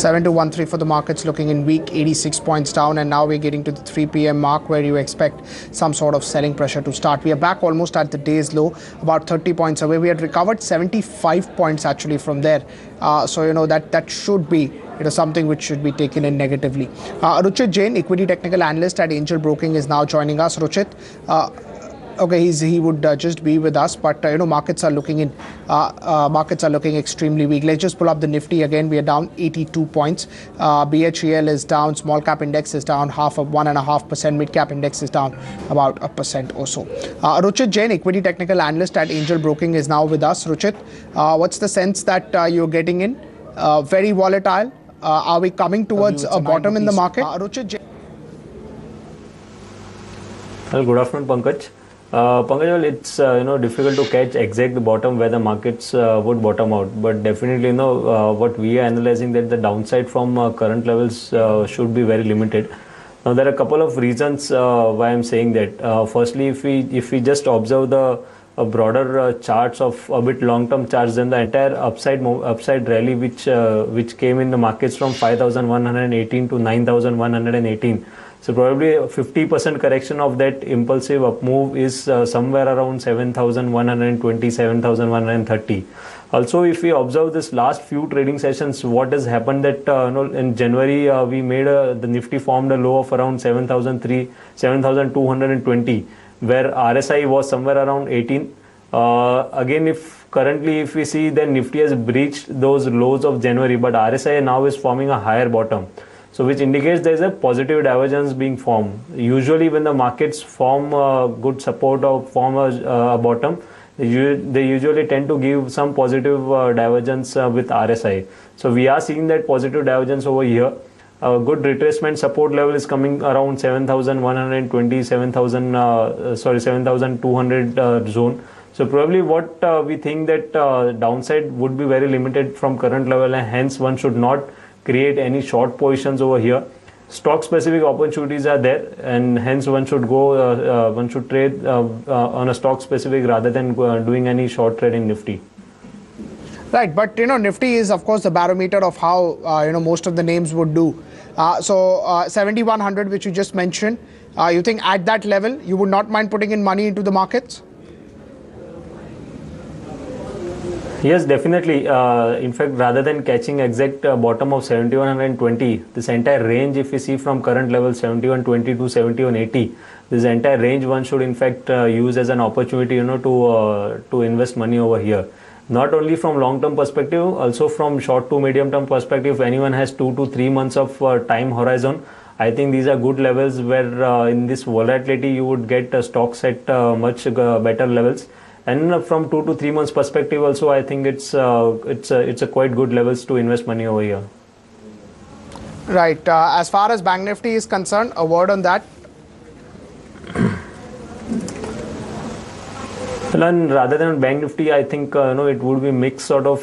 7213 for the markets, looking in weak, 86 points down, and now we're getting to the 3 p.m. mark where you expect some sort of selling pressure to start. We are back almost at the day's low, about 30 points away. We had recovered 75 points actually from there. So that should be something which should be taken in negatively. Ruchit Jain, equity technical analyst at Angel Broking, is now joining us. Ruchit, okay, he would just be with us, but markets are looking extremely weak. Let's just pull up the Nifty again. We are down 82 points. BHEL is down. Small cap index is down 1.5%. Mid cap index is down about 1% or so. Ruchit Jain, equity technical analyst at Angel Broking, is now with us. Ruchit, what's the sense that you're getting in? Very volatile. Are we coming towards a bottom in the market? Ruchit Jain. Well, good afternoon, Pankaj. Pankaj, it's difficult to catch exact the bottom where the markets would bottom out, but definitely what we are analyzing that the downside from current levels should be very limited. Now there are a couple of reasons why I'm saying that. Firstly, if we just observe the broader charts of a bit long-term charts, then the entire upside rally which came in the markets from 5,118 to 9,118. So probably a 50% correction of that impulsive up move is somewhere around 7,120, 7,130. Also, if we observe this last few trading sessions, what has happened that in January we made the Nifty formed a low of around 7,220, where RSI was somewhere around 18. Again, if we see, then Nifty has breached those lows of January, but RSI now is forming a higher bottom. So which indicates there is a positive divergence being formed. Usually when the markets form good support or form a bottom, they usually tend to give some positive divergence with RSI. So we are seeing that positive divergence over here. A good retracement support level is coming around 7,120, 7,200 zone. So probably what we think that downside would be very limited from current level, and hence one should not create any short positions over here. Stock specific opportunities are there, and hence one should trade on a stock specific rather than doing any short trade in Nifty. Right, but Nifty is of course the barometer of how most of the names would do. So 7,100, which you just mentioned, you think at that level you would not mind putting in money into the markets? Yes, definitely. In fact, rather than catching exact bottom of 7,120, this entire range, if we see from current level 7,120 to 7,180, this entire range one should in fact use as an opportunity, to invest money over here. Not only from long-term perspective, also from short to medium-term perspective. If anyone has 2 to 3 months of time horizon, I think these are good levels where in this volatility you would get stocks at much better levels. And from 2 to 3 months perspective also, I think it's a quite good levels to invest money over here. Right. As far as Bank Nifty is concerned, a word on that. Well, and rather than Bank Nifty, I think it would be mixed sort of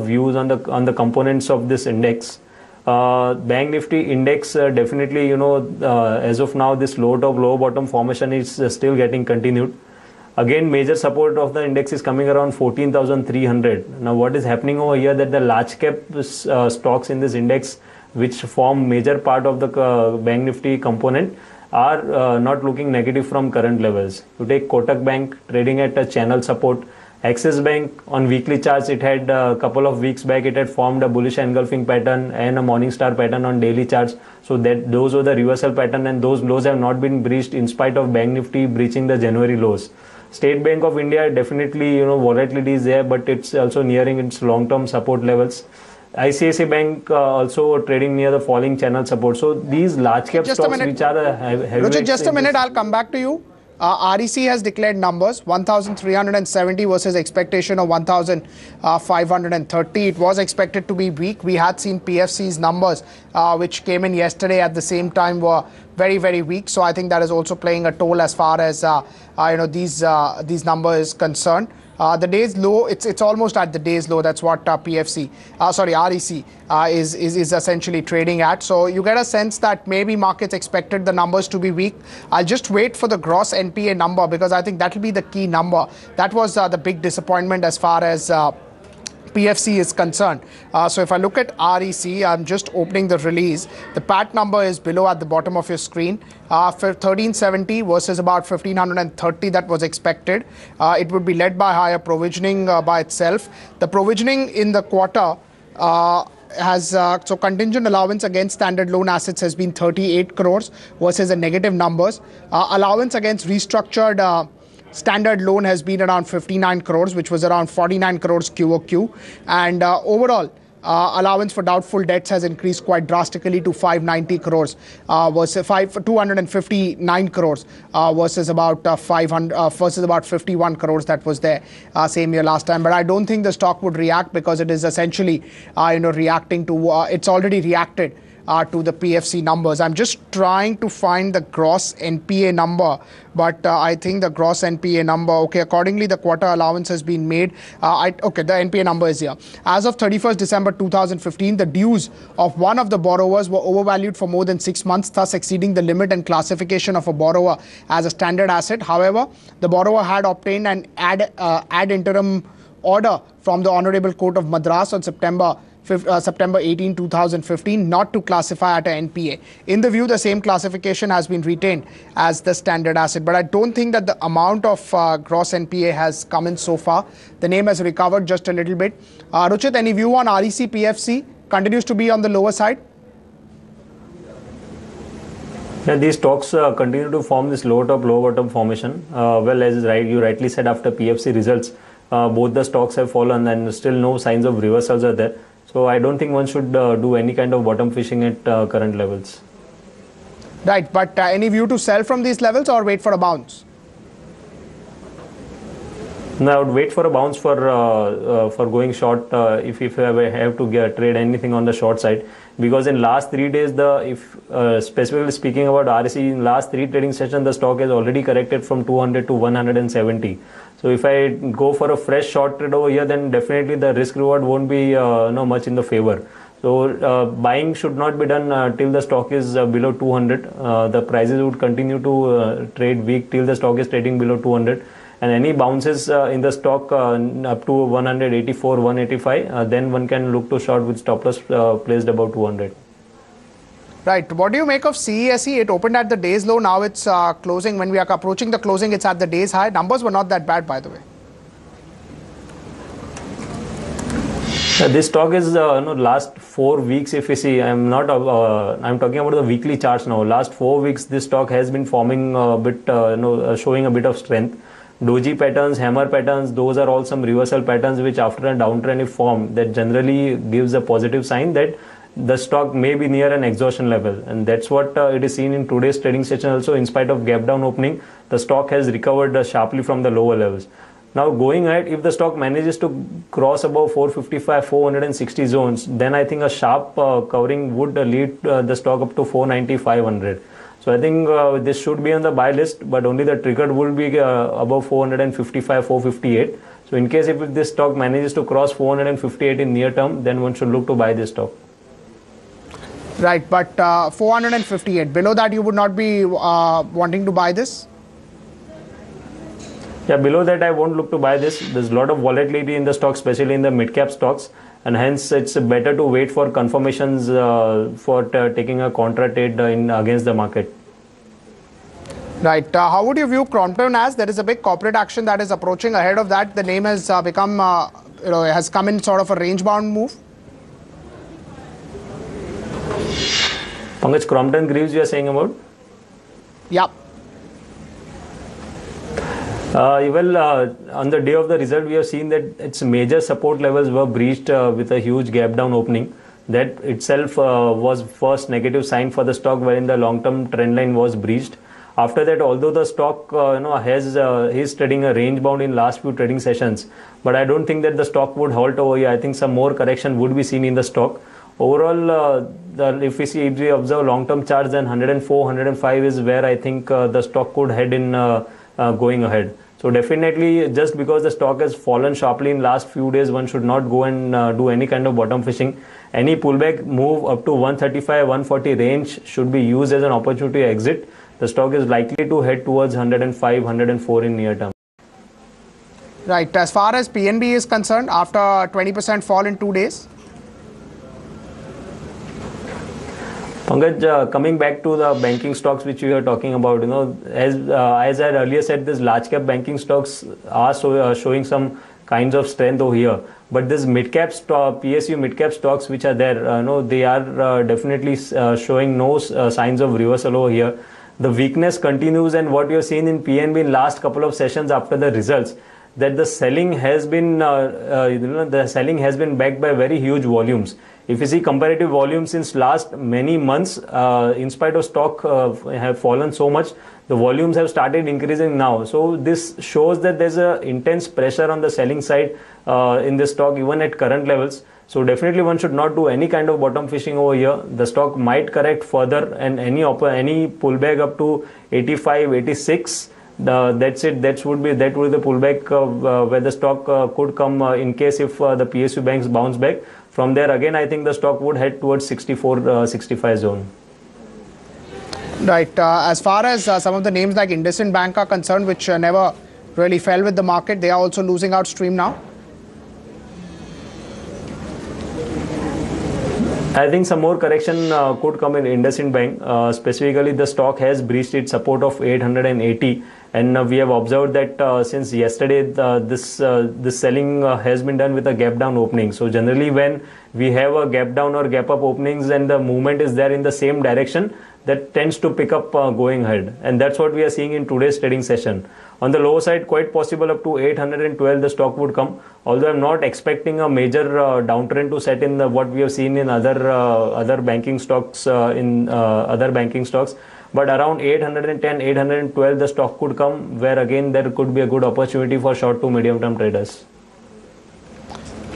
views on the components of this index. Bank Nifty index definitely as of now this low top low bottom formation is still getting continued. Again, major support of the index is coming around 14,300. Now, what is happening over here that the large cap stocks in this index, which form major part of the Bank Nifty component, are not looking negative from current levels. You take Kotak Bank trading at a channel support. Axis Bank on weekly charts, it had a couple of weeks back, it had formed a bullish engulfing pattern and a Morningstar pattern on daily charts. So that those were the reversal pattern, and those lows have not been breached in spite of Bank Nifty breaching the January lows. State Bank of India, definitely volatility is there, but it's also nearing its long-term support levels. ICICI Bank also trading near the falling channel support. So these large cap stocks which are heavyweights. Just a minute, I'll come back to you. REC has declared numbers 1,370 versus expectation of 1,530. It was expected to be weak. We had seen PFC's numbers, which came in yesterday at the same time, were very, very weak. So I think that is also playing a toll as far as these numbers is concerned. The day's low, it's almost at the day's low. That's what REC is essentially trading at. So you get a sense that maybe markets expected the numbers to be weak. I'll just wait for the gross NPA number, because I think that will be the key number. That was the big disappointment as far as PFC is concerned. So if I look at REC, I'm just opening the release. The PAT number is below at the bottom of your screen. For 1370 versus about 1530 that was expected. It would be led by higher provisioning by itself. The provisioning in the quarter so contingent allowance against standard loan assets has been 38 crores versus a negative numbers. Allowance against restructured standard loan has been around 59 crores, which was around 49 crores QOQ. And overall, allowance for doubtful debts has increased quite drastically to 590 crores versus 259 crores versus about 51 crores that was there same year last time. But I don't think the stock would react because it is essentially reacting to it's already reacted to the PFC numbers. I'm just trying to find the gross NPA number, but I think the gross NPA number, okay, accordingly the quarter allowance has been made. The NPA number is here. As of 31st December 2015, the dues of one of the borrowers were overvalued for more than 6 months, thus exceeding the limit and classification of a borrower as a standard asset. However, the borrower had obtained an ad interim order from the Honorable Court of Madras on September 18, 2015, not to classify at an NPA. In the view, the same classification has been retained as the standard asset. But I don't think that the amount of gross NPA has come in so far. The name has recovered just a little bit. Ruchit, any view on REC PFC? Continues to be on the lower side? Yeah, these stocks continue to form this low top, low bottom formation. As you rightly said, after PFC results, both the stocks have fallen and still no signs of reversals are there. So I don't think one should do any kind of bottom fishing at current levels. Right, but any view to sell from these levels or wait for a bounce? No, I would wait for a bounce for going short if I have to trade anything on the short side, because in last 3 days, specifically speaking about REC, in last 3 trading sessions, the stock has already corrected from 200 to 170. So if I go for a fresh short trade over here, then definitely the risk reward won't be much in the favor. So buying should not be done till the stock is below 200. The prices would continue to trade weak till the stock is trading below 200. And any bounces in the stock up to 184, 185, then one can look to short with stop loss placed above 200. Right. What do you make of CESE? It opened at the day's low. Now it's closing. When we are approaching the closing, it's at the day's high. Numbers were not that bad, by the way. This stock is last 4 weeks. If you see, I'm talking about the weekly charts now. Last 4 weeks, this stock has been forming a bit, showing a bit of strength. Doji patterns, hammer patterns, those are all some reversal patterns which after a downtrend if formed, that generally gives a positive sign that the stock may be near an exhaustion level, and that's what it is seen in today's trading session also. In spite of gap down opening, the stock has recovered sharply from the lower levels. Now going ahead, if the stock manages to cross above 455, 460 zones, then I think a sharp covering would lead the stock up to 490, 500. So I think this should be on the buy list, but only the trigger will be above 455, 458. So in case if this stock manages to cross 458 in near term, then one should look to buy this stock. Right, but 458, below that you would not be wanting to buy this? Yeah, below that I won't look to buy this. There's a lot of volatility in the stock, especially in the mid-cap stocks, and hence it's better to wait for confirmations for taking a contra trade against the market. Right. How would you view Crompton as? There is a big corporate action that is approaching. Ahead of that, the name has become, has come in sort of a range-bound move. Pankaj, Crompton Greaves you are saying about? Yeah. On the day of the result, we have seen that its major support levels were breached with a huge gap down opening. That itself was first negative sign for the stock, wherein the long-term trend line was breached. After that, although the stock is trading a range bound in last few trading sessions, but I don't think that the stock would halt over here. I think some more correction would be seen in the stock. Overall, if we observe long-term charts, then 104, 105 is where I think the stock could head in going ahead. So definitely, just because the stock has fallen sharply in last few days, one should not go and do any kind of bottom fishing. Any pullback move up to 135, 140 range should be used as an opportunity to exit. The stock is likely to head towards 105, 104 in near term. Right. As far as PNB is concerned, after 20% fall in 2 days. Pankaj, coming back to the banking stocks which we are talking about, as I earlier said, these large cap banking stocks are showing some kinds of strength over here. But this mid cap stock, PSU mid cap stocks which are there, they are definitely showing no signs of reversal over here. The weakness continues, and what you have seen in PNB in last couple of sessions after the results, that the selling has been backed by very huge volumes. If you see comparative volumes since last many months, in spite of stock have fallen so much, the volumes have started increasing now. So this shows that there's a intense pressure on the selling side in this stock even at current levels. So definitely one should not do any kind of bottom fishing over here. The stock might correct further, and any pullback up to 85, 86. That's it. That would be the pullback where the stock could come in case if the PSU banks bounce back. From there again, I think the stock would head towards 64, 65 zone. Right. As far as some of the names like IndusInd Bank are concerned, which never really fell with the market, they are also losing out stream now. I think some more correction could come in IndusInd Bank. Specifically, the stock has breached its support of 880, and we have observed that since yesterday, this selling has been done with a gap down opening. So generally, when we have a gap down or gap up openings and the movement is there in the same direction, that tends to pick up going ahead, and that's what we are seeing in today's trading session. On the lower side, quite possible up to 812 the stock would come, although I'm not expecting a major downtrend to set in what we have seen in other banking stocks but around 810, 812 the stock could come, where again there could be a good opportunity for short to medium term traders.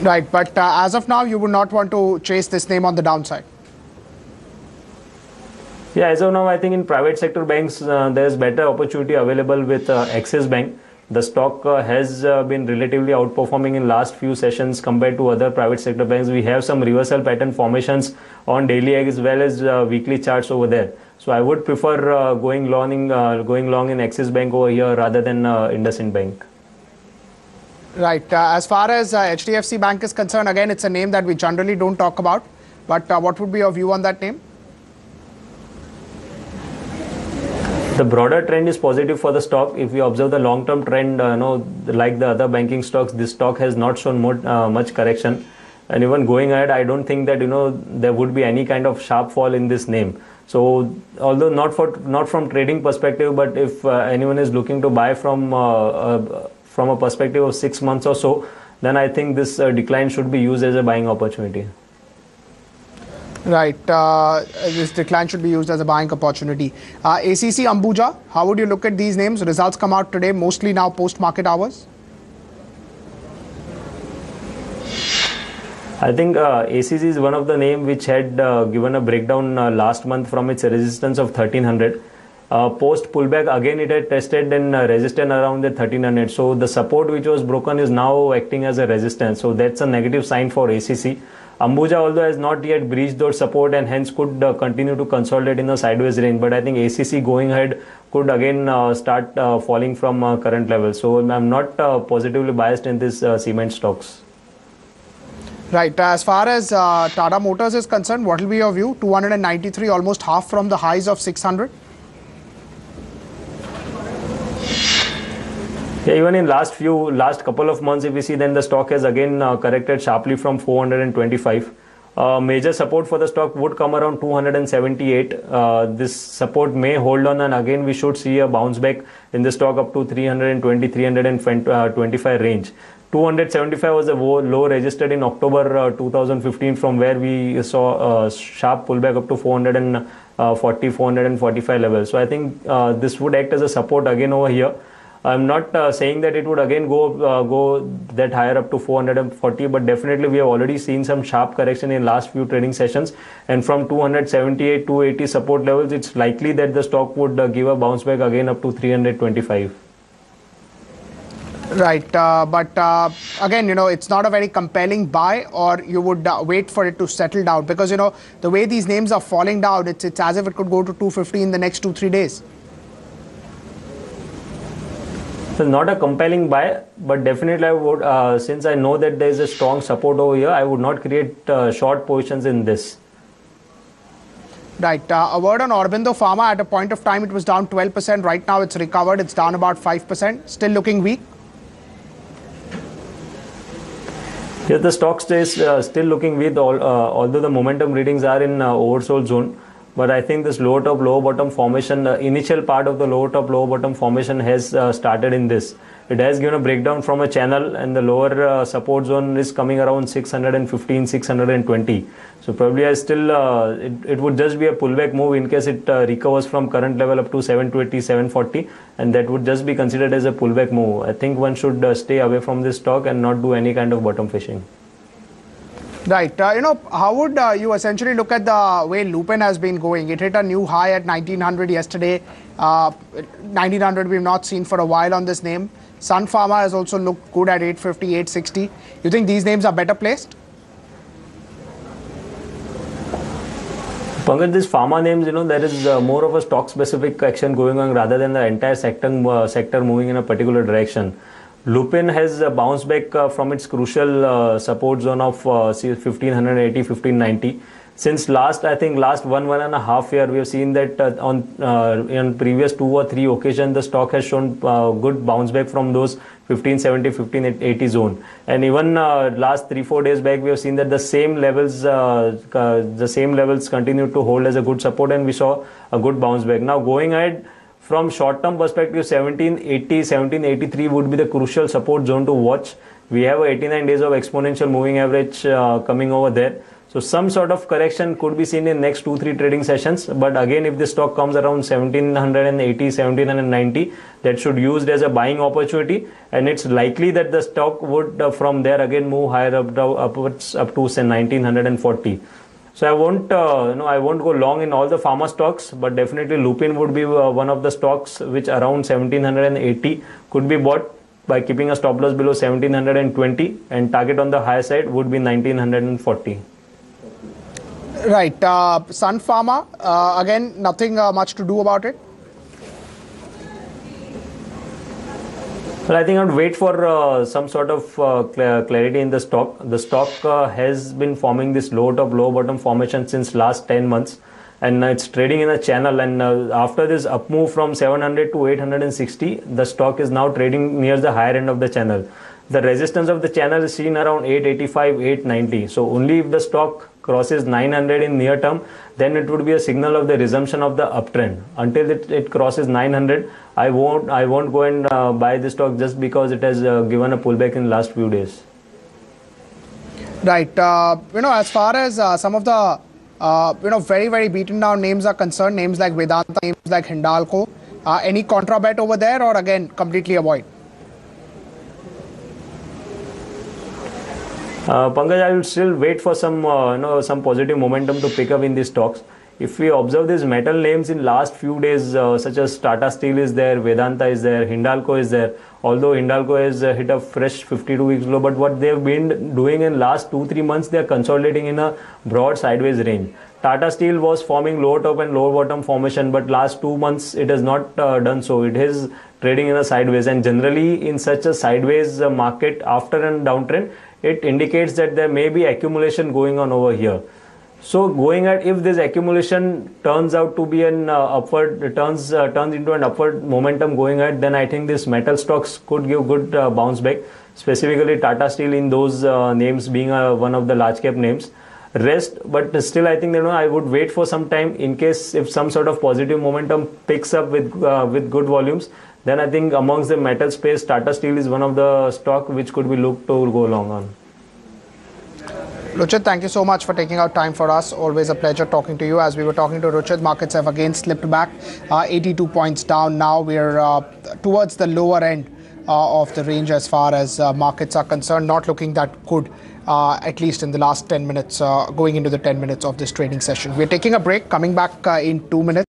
Right, but as of now you would not want to chase this name on the downside. Yeah, as of now, I think in private sector banks, there's better opportunity available with Axis Bank. The stock has been relatively outperforming in last few sessions compared to other private sector banks. We have some reversal pattern formations on daily as well as weekly charts over there. So I would prefer going long in Axis Bank over here rather than IndusInd Bank. Right. As far as HDFC Bank is concerned, again, it's a name that we generally don't talk about. But what would be your view on that name? The broader trend is positive for the stock. If we observe the long-term trend, like the other banking stocks, this stock has not shown much correction. And even going ahead, I don't think that there would be any kind of sharp fall in this name. So, although not from trading perspective, but if anyone is looking to buy from a perspective of 6 months or so, then I think this decline should be used as a buying opportunity. Right. This decline should be used as a buying opportunity. ACC, Ambuja, how would you look at these names? Results come out today, mostly now post-market hours. I think ACC is one of the names which had given a breakdown last month from its resistance of 1300. Post pullback, again it had tested and resisted around the 1300. So the support which was broken is now acting as a resistance. So that's a negative sign for ACC. Ambuja, although has not yet breached those support and hence could continue to consolidate in a sideways range, but I think ACC going ahead could again start falling from current levels. So I'm not positively biased in this cement stocks. Right. As far as Tata Motors is concerned, what will be your view? 293, almost half from the highs of 600. Yeah, even in last couple of months, if we see, then the stock has again corrected sharply from 425. Major support for the stock would come around 278. This support may hold on, and again we should see a bounce back in the stock up to 320, 325 range. 275 was a low registered in October 2015, from where we saw a sharp pullback up to 440, 445 levels. So I think this would act as a support again over here. I'm not saying that it would again go that higher up to 440, but definitely we have already seen some sharp correction in last few trading sessions, and from 278 280 support levels, it's likely that the stock would give a bounce back again up to 325. Right, but again, it's not a very compelling buy, or you would wait for it to settle down, because the way these names are falling down, it's as if it could go to 250 in the next 2-3 days. So not a compelling buy, but definitely I would, since I know that there is a strong support over here, I would not create short positions in this. Right. A word on Aurobindo Pharma. At a point of time, it was down 12%. Right now, it's recovered. It's down about 5%. Still looking weak. Yes, the stock stays still looking weak, although the momentum readings are in oversold zone. But I think this lower top, lower bottom formation, initial part of the lower top, lower bottom formation has started in this. It has given a breakdown from a channel, and the lower support zone is coming around 615, 620. So probably it would just be a pullback move in case it recovers from current level up to 720, 740, and that would just be considered as a pullback move. I think one should stay away from this stock and not do any kind of bottom fishing. Right. How would you essentially look at the way Lupin has been going? It hit a new high at 1900 yesterday. 1900 we've not seen for a while on this name. Sun Pharma has also looked good at 850, 860. You think these names are better placed? Pankaj, these pharma names, there is more of a stock-specific action going on rather than the entire sector moving in a particular direction. Lupin has bounced back from its crucial support zone of 1580, 1590. Since last 1.5 year, we have seen that in previous 2 or 3 occasions, the stock has shown good bounce back from those 1570, 1580 zone. And even last 3-4 days back, we have seen that the same levels continue to hold as a good support, and we saw a good bounce back. Now going ahead, from short-term perspective, 1780, 1783 would be the crucial support zone to watch. We have 89 days of exponential moving average coming over there. So some sort of correction could be seen in next 2-3 trading sessions. But again, if the stock comes around 1780, 1790, that should be used as a buying opportunity. And it's likely that the stock would from there again move higher upwards up to say 1940. So I won't go long in all the pharma stocks, but definitely Lupin would be one of the stocks which around 1780 could be bought by keeping a stop loss below 1720, and target on the higher side would be 1940. Right. Sun Pharma, again, nothing much to do about it. Well, I think I would wait for some sort of clarity in the stock. The stock has been forming this low top, low bottom formation since last 10 months. And it's trading in a channel. And after this up move from 700 to 860, the stock is now trading near the higher end of the channel. The resistance of the channel is seen around 885, 890. So only if the stock crosses 900 in near term, then it would be a signal of the resumption of the uptrend. Until it crosses 900, I won't go and buy this stock just because it has given a pullback in last few days. Right. As far as some of the very, very beaten down names are concerned, names like Vedanta, names like Hindalco, any contra bet over there, or again completely avoid? Pankaj, I will still wait for some positive momentum to pick up in these stocks. If we observe these metal names in last few days, such as Tata Steel is there, Vedanta is there, Hindalco is there. Although Hindalco has hit a fresh 52 weeks low, but what they have been doing in last 2-3 months, they are consolidating in a broad sideways range. Tata Steel was forming lower top and lower bottom formation, but last 2 months it has not done so. It is trading in a sideways, and generally in such a sideways market after a downtrend, it indicates that there may be accumulation going on over here. So going at, if this accumulation turns out to be an turns into an upward momentum going ahead, then I think this metal stocks could give good bounce back, specifically Tata Steel in those names being one of the large cap names. Rest, but still I think I would wait for some time in case if some sort of positive momentum picks up with good volumes. Then I think amongst the metal space, Tata Steel is one of the stock which could be looked to go long on. Ruchit, thank you so much for taking out time for us. Always a pleasure talking to you. As we were talking to Ruchit, markets have again slipped back, 82 points down. Now we're towards the lower end of the range as far as markets are concerned. Not looking that good, at least in the last 10 minutes, going into the 10 minutes of this trading session. We're taking a break, coming back in 2 minutes.